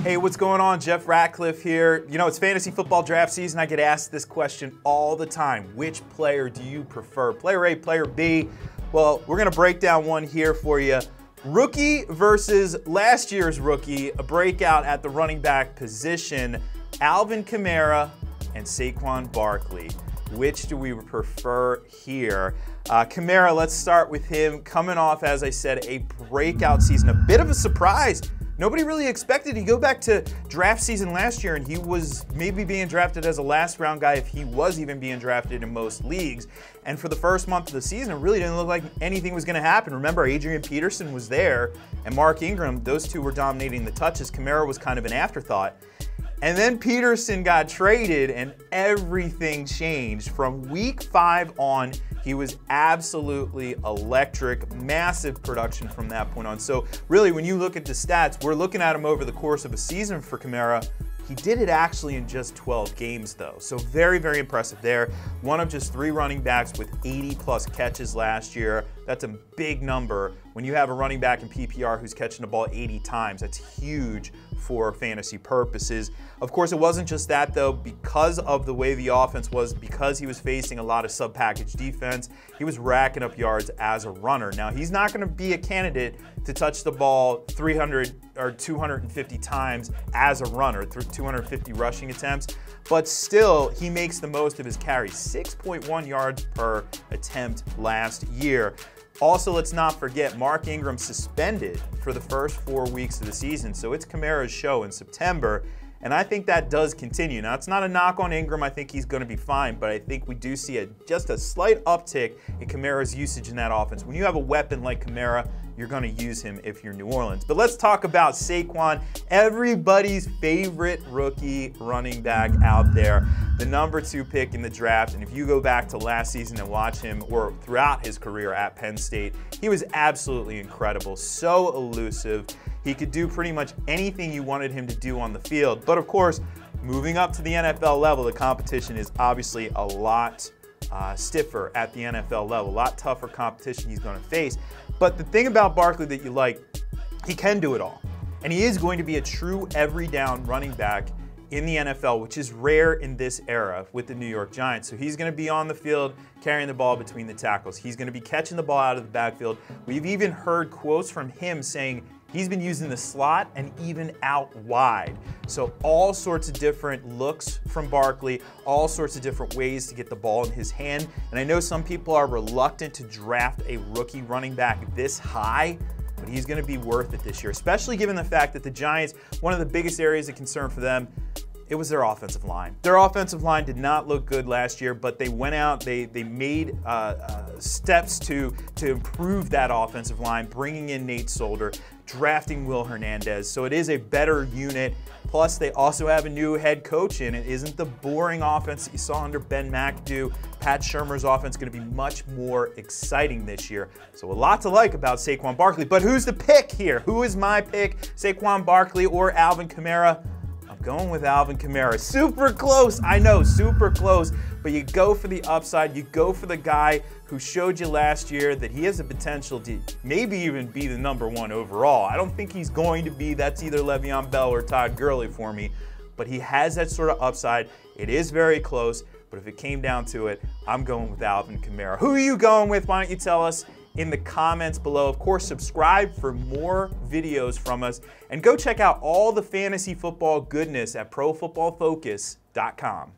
Hey, what's going on? Jeff Ratcliffe here. You know, it's fantasy football draft season. I get asked this question all the time. Which player do you prefer? Player A, player B? Well, we're going to break down one here for you. Rookie versus last year's rookie, a breakout at the running back position. Alvin Kamara and Saquon Barkley. Which do we prefer here? Kamara, let's start with him. Coming off, as I said, a breakout season. A bit of a surprise. Nobody really expected. You go back to draft season last year and he was maybe being drafted as a last round guy if he was even being drafted in most leagues. And for the first month of the season, it really didn't look like anything was going to happen. Remember, Adrian Peterson was there and Mark Ingram. Those two were dominating the touches. Kamara was kind of an afterthought. And then Peterson got traded and everything changed. From week 5 on, he was absolutely electric, massive production from that point on. So really, when you look at the stats, we're looking at him over the course of a season for Kamara. He did it actually in just 12 games though. So very, very impressive there. One of just 3 running backs with 80+ catches last year. That's a big number. When you have a running back in PPR who's catching the ball 80 times, that's huge for fantasy purposes. Of course, it wasn't just that though. Because of the way the offense was, because he was facing a lot of sub-package defense, he was racking up yards as a runner. Now, he's not going to be a candidate to touch the ball 300 or 250 times as a runner, 250 rushing attempts, but still, he makes the most of his carries. 6.1 yards per attempt last year. Also, let's not forget, Mark Ingram suspended for the first 4 weeks of the season, so it's Kamara's show in September, and I think that does continue. Now, it's not a knock on Ingram. I think he's going to be fine, but I think we do see just a slight uptick in Kamara's usage in that offense. When you have a weapon like Kamara, you're going to use him if you're New Orleans. But let's talk about Saquon, everybody's favorite rookie running back out there, the #2 pick in the draft. And if you go back to last season and watch him, or throughout his career at Penn State, he was absolutely incredible, so elusive. He could do pretty much anything you wanted him to do on the field. But of course, moving up to the NFL level, the competition is obviously a lot stiffer at the NFL level, a lot tougher competition he's going to face. But the thing about Barkley that you like, he can do it all. And he is going to be a true every down running back in the NFL, which is rare in this era with the New York Giants. So he's going to be on the field carrying the ball between the tackles. He's going to be catching the ball out of the backfield. We've even heard quotes from him saying he's been using the slot and even out wide. So all sorts of different looks from Barkley, all sorts of different ways to get the ball in his hand. And I know some people are reluctant to draft a rookie running back this high, but he's going to be worth it this year, especially given the fact that the Giants, one of the biggest areas of concern for them, it was their offensive line. Their offensive line did not look good last year, but they went out, they made steps to improve that offensive line, bringing in Nate Solder, drafting Will Hernandez. So it is a better unit. Plus, they also have a new head coach in. It isn't the boring offense that you saw under Ben McAdoo. Pat Shurmur's offense is going to be much more exciting this year. So a lot to like about Saquon Barkley. But who's the pick here? Who is my pick? Saquon Barkley or Alvin Kamara? Going with Alvin Kamara. Super close, I know, super close, but you go for the upside. You go for the guy who showed you last year that he has the potential to maybe even be the #1 overall. I don't think he's going to be. That's either Le'Veon Bell or Todd Gurley for me, but he has that sort of upside. It is very close, but if it came down to it, I'm going with Alvin Kamara. Who are you going with? Why don't you tell us in the comments below. Of course, subscribe for more videos from us, and go check out all the fantasy football goodness at ProFootballFocus.com.